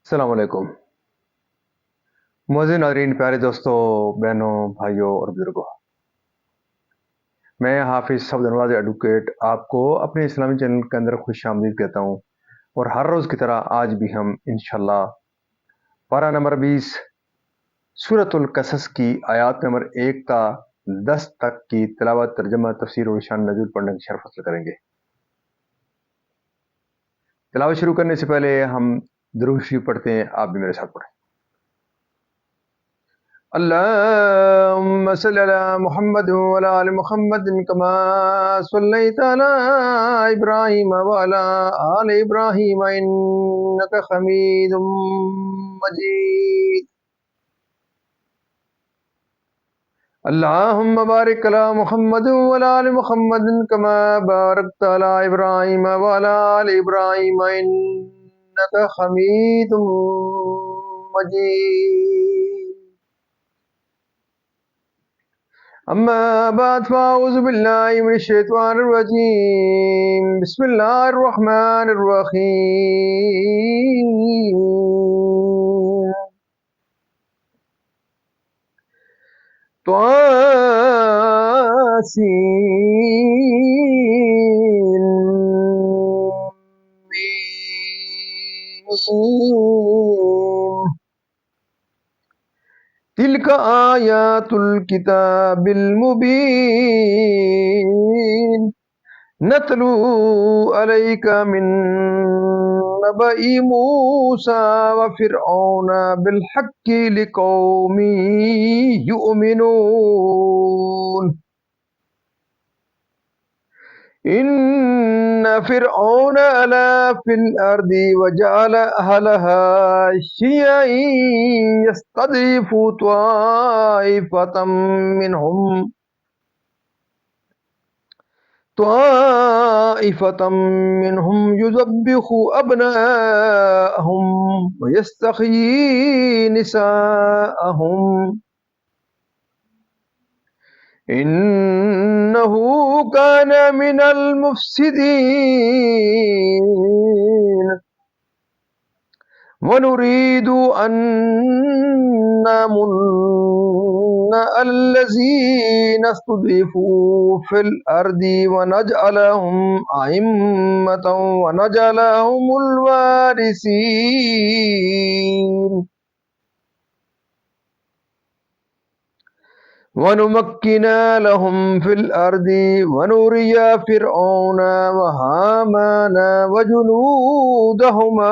अस्सलाम वालेकुम। मुअज़्ज़िज़ नाज़रीन, प्यारे दोस्तों, बहनों, भाइयों और बुजुर्गों, मैं हाफिज़ सफदर नवाज़ एडवोकेट आपको अपने इस्लामी चैनल के अंदर खुशामदीद कहता हूँ। और हर रोज़ की तरह आज भी हम इंशाअल्लाह पारा नंबर 20 सूरतुल कसस की आयत नंबर 1 का 10 तक की तिलावत, तर्जुमा, तफसीर और शान नज़ूल पढ़ने की शर्फ हासिल करेंगे। तिलावत शुरू करने से पहले हम दुरूद शरीफ पढ़ते हैं, आप भी मेरे साथ पढ़ें। अल्लाहुम्मा सल्लि अला मुहम्मद व अला आलि मुहम्मद कमा सल्लैता अला इब्राहीम व अला आलि इब्राहीम इन्नका हमीदुम मजीद। अल्लाहुम्मा बारिक अला मुहम्मद व अला आलि मुहम्मद कमा बारकता अला इब्राहीम व अला आलि इब्राहीम इन्नका हमीदुम मजीद। अम्मा बाद फ़अऊज़ु बिल्लाहि मिनश शैतानिर रजीम। बिस्मिल्लाहिर रहमानिर रहीम। त्वासीन मीम। तिल्का आयातुल किताबिल मुबीन। नतलू अलैका मिन नबई मूसा व फिरऔन बिल हक्की लिकौमी युमिनून। इन्न फिरऔन अला फिल अर्दी वजअल अहलहा शियअन यस्तदइफु त्वाइफतम मिनहुम युज़ब्बिहु अब्नाअहुम व यस्तहयी निसाअहुम इन्नहु कान मिनल मुफ्सिदीन वनुरीदु अन नमुन्ना अल्लज़ीना इस्तुज़िफू फिल अर्दी वनजअलहुम अइम्मतन वनजअलहुमुल वारिसीन वनुमक्किना लहुम फिल अर्दी वनुरिया फिरऔन व हामान व जुनूदहुमा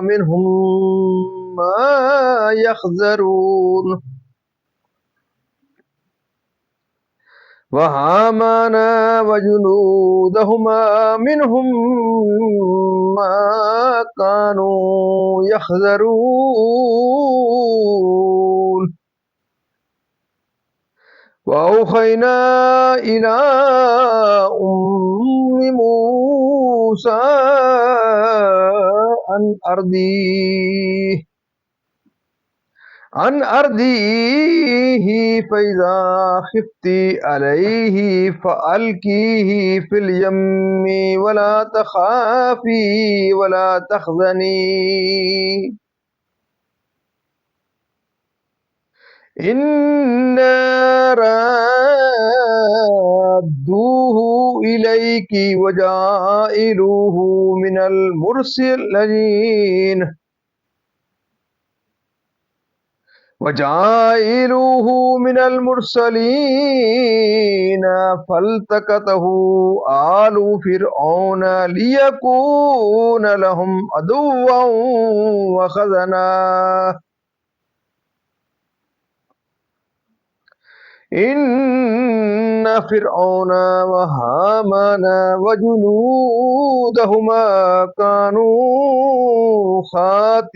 मिनहुम मा यहज़रून व हामान व जुनूदहुमा मिनहुम मा कानू यहज़रून। वअौहयना इला उम्मि मूसा अन अर्दीही फइज़ा खिफ्ती अलैहि फअल्कीही फिल यम्मी वला तखाफी वला तहज़नी इन्ना राद्दूहु इलैकी वजाइलूहु मिनल मुरसलीन फल्तकतहु आलु फिरऔन लियकून लहुम अदुव्वन व खज़ना इन्न फिरऔन व हामान व जुनूदहुमा कानू खातिईन।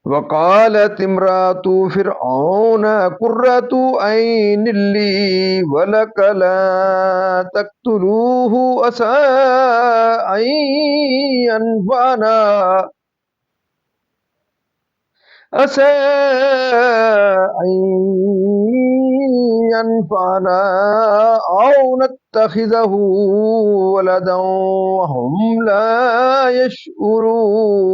वक़ालत इम्रातु फिरऔन कुर्रतु ऐनिन ली वलक ला तक़्तुलूहु असा अन यन्फ़अना असा अन यन्फ़अना औ نتخذه ولدا وهم لا يشعرون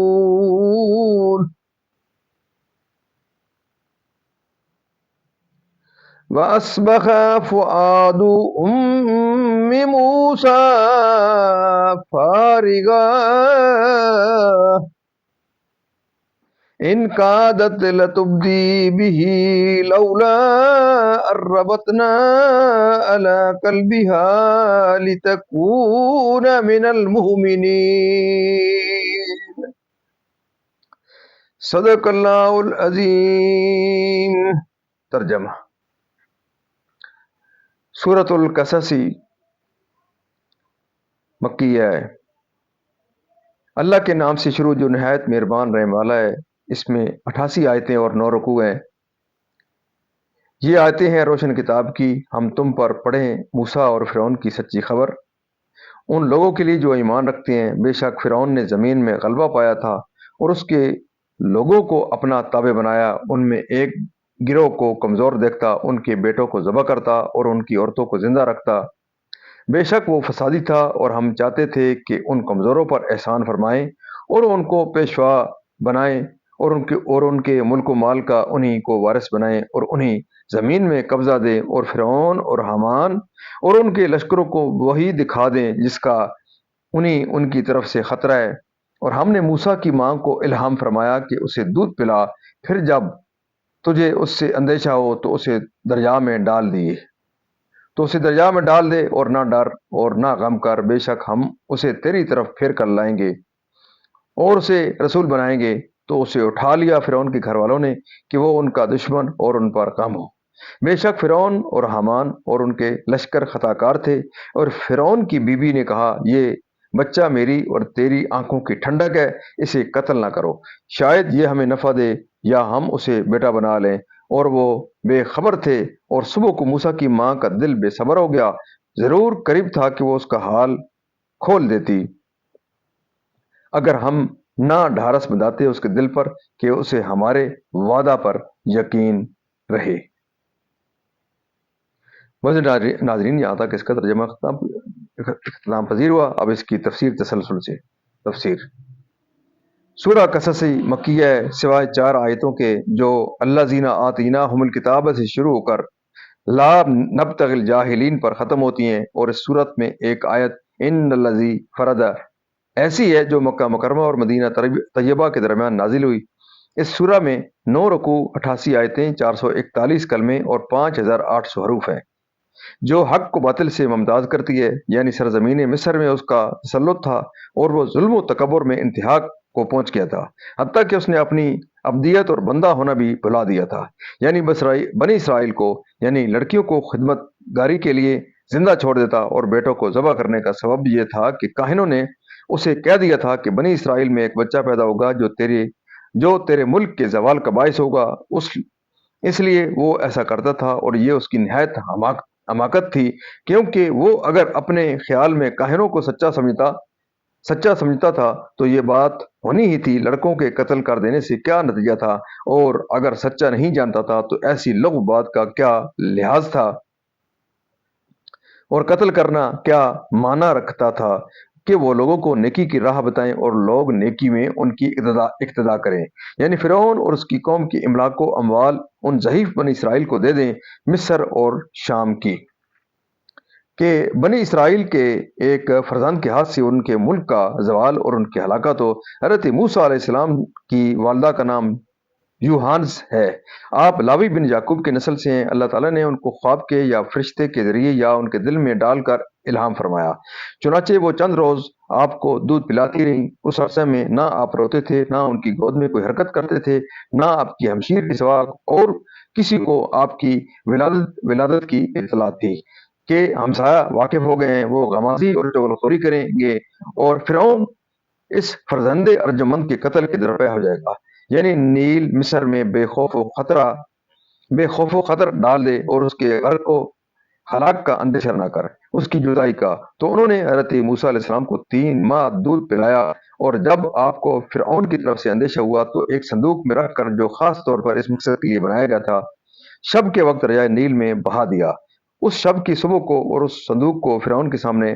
وأصبح فؤاد أم موسى فارغا إن كادت لتبدي به لولا أن ربطنا على قلبها لتكون من المؤمنين صدق اللہ العظیم۔ ترجمہ: سورۃ القصص مکی ہے۔ اللہ کے نام سے شروع جو نہایت مہربان رحم والا ہے۔ اس میں 88 آیتیں اور 9 رکوع ہیں۔ یہ آیتیں ہیں روشن کتاب کی۔ ہم تم پر پڑھیں موسیٰ اور فرعون کی سچی خبر ان لوگوں کے لیے جو ایمان رکھتے ہیں۔ بے شک فرعون نے زمین میں غلبہ پایا تھا اور اس کے لوگوں کو اپنا تابع بنایا۔ ان میں ایک گروہ کو کمزور دیکھتا، ان کے بیٹوں کو ذبح کرتا اور ان کی عورتوں کو زندہ رکھتا۔ بے شک وہ فسادی تھا اور ہم چاہتے تھے کہ ان کمزوروں پر احسان فرمائیں اور ان کو پیشوا بنائیں اور ان کے ملک و مال کا انہی کو وارث بنائیں اور انہی زمین میں قبضہ دیں اور فرعون اور حامان اور ان کے لشکروں کو وہی دکھا دیں جس کا انہی ان کی طرف سے خطرہ ہے۔ اور ہم نے موسیٰ کی ماں کو الہام فرمایا کہ اسے دودھ پلا، پھر جب تجھے اس سے اندیشہ ہو تو اسے دریا میں ڈال دے اور نہ ڈر اور نہ غم کر، بے شک ہم اسے تیری طرف پھیر کر لائیں گے اور اسے رسول بنائیں گے۔ تو اسے اٹھا لیا فرعون کے گھر والوں نے کہ وہ ان کا دشمن اور ان پر غم ہو۔ بے شک فرعون اور حامان اور ان کے لشکر خطا کار تھے۔ اور فرعون کی بیوی نے کہا، یہ بچہ میری اور تیری آنکھوں کی ٹھنڈک ہے، اسے قتل نہ کرو، شاید یہ ہمیں نفع دے یا ہم اسے بیٹا بنا لیں۔ اور وہ بے خبر تھے۔ اور صبح کو موسیٰ کی ماں کا دل بے صبر ہو گیا، ضرور قریب تھا کہ وہ اس کا حال کھول دیتی اگر ہم نہ ڈھارس بندھاتے اس کے دل پر کہ اسے ہمارے وعدہ پر یقین رہے۔ ناظرین، یہاں تک اس کا ترجمہ اختتام پذیر ہوا۔ اب اس کی تفسیر تسلسل سے تفسیر۔ سورہ قصص مکی ہے، سوائے 4 آیتوں کے جو الذین آتیناہم الکتاب سے شروع ہو کر لا نبتغی الجاہلین پر ختم ہوتی ہیں۔ اور اس صورت میں ایک آیت ان الذی فرد ایسی ہے جو مکہ مکرمہ اور مدینہ طیبہ کے درمیان نازل ہوئی۔ اس سورہ میں 9 رکوع، 88 آیتیں، 441 کلمے اور 5800 حروف ہیں، جو حق کو باطل سے ممتاز کرتی ہے۔ یعنی سرزمین مصر میں اس کا تسلط تھا اور وہ ظلم و تکبر میں انتہا کو پہنچ گیا تھا، حتیٰ کہ اس نے اپنی عبدیت اور بندہ ہونا بھی بھلا دیا تھا۔ یعنی بنی اسرائیل کو، یعنی لڑکیوں کو خدمت گاری کے لیے زندہ چھوڑ دیتا اور بیٹوں کو ذبح کرنے کا سبب یہ تھا کہ کاہنوں نے اسے کہہ دیا تھا کہ بنی اسرائیل میں ایک بچہ پیدا ہوگا جو تیرے ملک کے زوال کا باعث ہوگا۔ اس لیے وہ ایسا کرتا تھا اور یہ اس کی نہایت حماقت تھی، کیونکہ وہ اگر اپنے خیال میں کاہنوں کو سچا سمجھتا تھا تو یہ بات ہونی ہی تھی، لڑکوں کے قتل کر دینے سے کیا نتیجہ تھا، اور اگر سچا نہیں جانتا تھا تو ایسی لغو بات کا کیا لحاظ تھا، اور قتل کرنا کیا معنی رکھتا تھا کہ وہ لوگوں کو نیکی کی راہ بتائیں اور لوگ نیکی میں ان کی اقتدا کریں۔ یعنی فرعون اور اس کی قوم کی املاک و اموال ان ضعیف بنی اسرائیل کو دے دیں، مصر اور شام کی، کہ بنی اسرائیل کے ایک فرزند کے ہاتھ سے ان کے ملک کا زوال اور ان کی ہلاکت ہو۔ حضرت موسیٰ علیہ السلام کی والدہ کا نام یوحانز ہے۔ آپ لاوی بن یعقوب کے نسل سے ہیں۔ اللہ تعالیٰ نے ان کو خواب کے یا فرشتے کے ذریعے یا ان کے دل میں ڈال کر الہام فرمایا، چنانچہ وہ چند روز آپ کو دودھ پلاتی رہیں۔ اس عرصے میں نہ آپ روتے تھے، نہ ان کی گود میں کوئی حرکت کرتے تھے، نہ آپ کی ہمشیر کے سوا اور کسی کو آپ کی ولادت کی اطلاع تھی کہ ہمسایہ واقف ہو گئے ہیں، وہ غمازی اور چغلخوری کریں گے اور فرعون اس فرزند ارجمند کے قتل کے درپے ہو جائے گا۔ یعنی نیل مصر میں بے خوف و خطر ڈال دے اور اس کے گھر کو ہلاک کا اندیشہ نہ کر، اس کی جدائی کا۔ تو انہوں نے حضرت موسیٰ علیہ السلام کو 3 ماہ دودھ پلایا، اور جب آپ کو فرعون کی طرف سے اندیشہ ہوا تو ایک صندوق میں رکھ کر جو خاص طور پر اس مقصد کے لیے بنایا گیا تھا، شب کے وقت دریائے نیل میں بہا دیا۔ उस शब की सुबह को और उस संदूक को फ़िरौन के सामने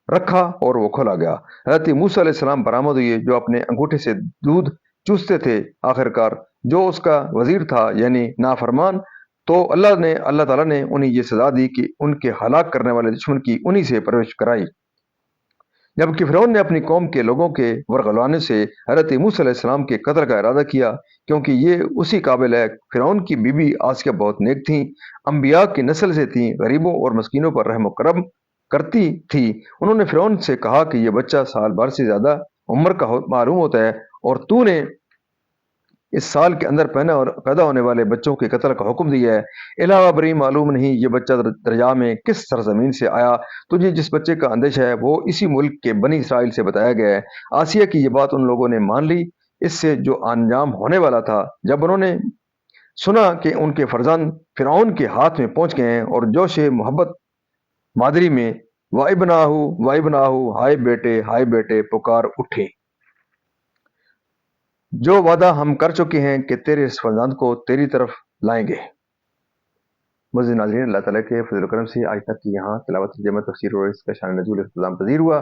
रखा और वो खोला गया। हज़रत मूसा अलैहिस्सलाम बरामद हुए जो अपने अंगूठे से दूध चूसते थे। आखिरकार जो उसका वज़ीर था यानी नाफरमान, तो अल्लाह ताला ने उन्हें ये सज़ा दी कि उनके हलाक करने वाले दुश्मन की उन्हीं से परवरिश कराई। जबकि फ़िरौन ने अपनी कौम के लोगों के वरगलवाने से हज़रत मूसा अलैहिस्सलाम के कत्ल का इरादा किया, क्योंकि ये उसी काबिल है। फ़िरौन की बीवी आसिया बहुत नेक थीं, अंबिया की नस्ल से थीं, गरीबों और मस्कीनों पर रहम व करम करती थी। उन्होंने फ़िरौन से कहा कि ये बच्चा साल भर से ज़्यादा उम्र का मालूम होता है और तूने इस साल के अंदर पैदा होने वाले बच्चों के कत्ल का हुक्म दिया है। अलावा बरी मालूम नहीं ये बच्चा दरिया में किस सरजमीन से आया। तुझे जिस बच्चे का अंदेशा है वो इसी मुल्क के बनी इसराइल से बताया गया है। आसिया की ये बात उन लोगों ने मान ली। इससे जो अंजाम होने वाला था, जब उन्होंने सुना कि उनके फर्जंद फिरौन के हाथ में पहुंच गए हैं और जोश मोहब्बत मादरी में वाइबनाहू हाय बेटे पुकार उठे। जो वादा हम कर चुके हैं कि तेरे इस फर्जंद को तेरी तरफ लाएंगे। मज़ीद नाज़रीन, अल्लाह ताला के फज़ल करम से आज तक की यहाँ तिलावत तर्जुमा तफसीर और इसका शान नज़ूल इख्तिताम पज़ीर हुआ।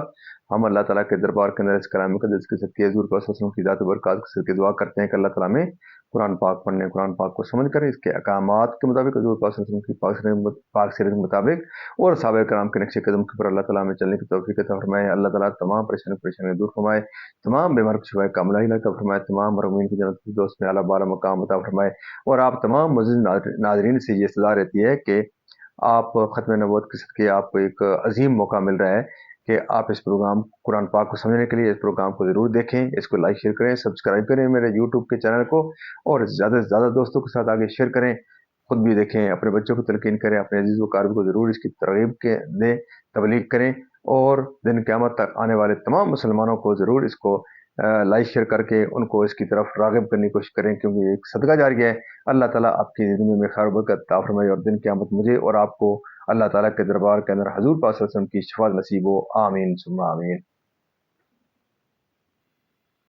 हम अल्लाह ताला के दरबार के अंदर इस कलाम मुक़द्दस के सदक़े हुज़ूर पाक सल्लल्लाहु अलैहि वसल्लम की ज़ात व बरक़ात के सदक़े दुआ करते हैं कि अल्लाह ताला हमें कुरान पाक पढ़ने, कुरान पाक को समझ कर इसके अहकामात के मुताबिक हुज़ूर पाक सल्लल्लाहु अलैहि वसल्लम की पाक सीरत के मुताबिक और सहाबाए किराम के नक्शे कदम के ऊपर अल्लाह ताला हमें चलने की तौफ़ीक़ अता फ़रमाए। अल्लाह ताला तमाम परेशानियाँ दूर फ़रमाए, तमाम बीमार को शिफ़ाए कामिला अता फ़रमाए, तमाम मरहूमीन की जन्नत फ़िरदौस में आला बाला मकाम अता फ़रमाए। और आप तमाम मज़ीद नाज़रीन से ये सलाह रहती है कि आप ख़त्म नबूवत के सदक़े आपको एक अज़ीम मौका मिल रहा है कि आप इस प्रोग्राम कुरान पाक को समझने के लिए इस प्रोग्राम को ज़रूर देखें, इसको लाइक शेयर करें, सब्सक्राइब करें मेरे यूट्यूब के चैनल को और ज़्यादा से ज़्यादा दोस्तों के साथ आगे शेयर करें। खुद भी देखें, अपने बच्चों को तलकीन करें, अपने अजीज़ व क़रीब को ज़रूर इसकी तरग़ीब के दें, तबलीग करें और दिन क़यामत तक आने वाले तमाम मुसलमानों को ज़रूर इसको लाइक शेयर करके उनको इसकी तरफ राग़िब करने की कोशिश करें, क्योंकि ये एक सदका जारिया है। अल्लाह ताला आपकी ज़िंदगी में खैर बरकत अता फ़रमाए और दिन क़यामत मुझे और आपको अल्लाह ताला के दरबार के अंदर हुज़ूर पाक सल्लल्लाहु अलैहि वसल्लम की शफ़ाअत नसीब हो। आमीन सुम्मा आमीन।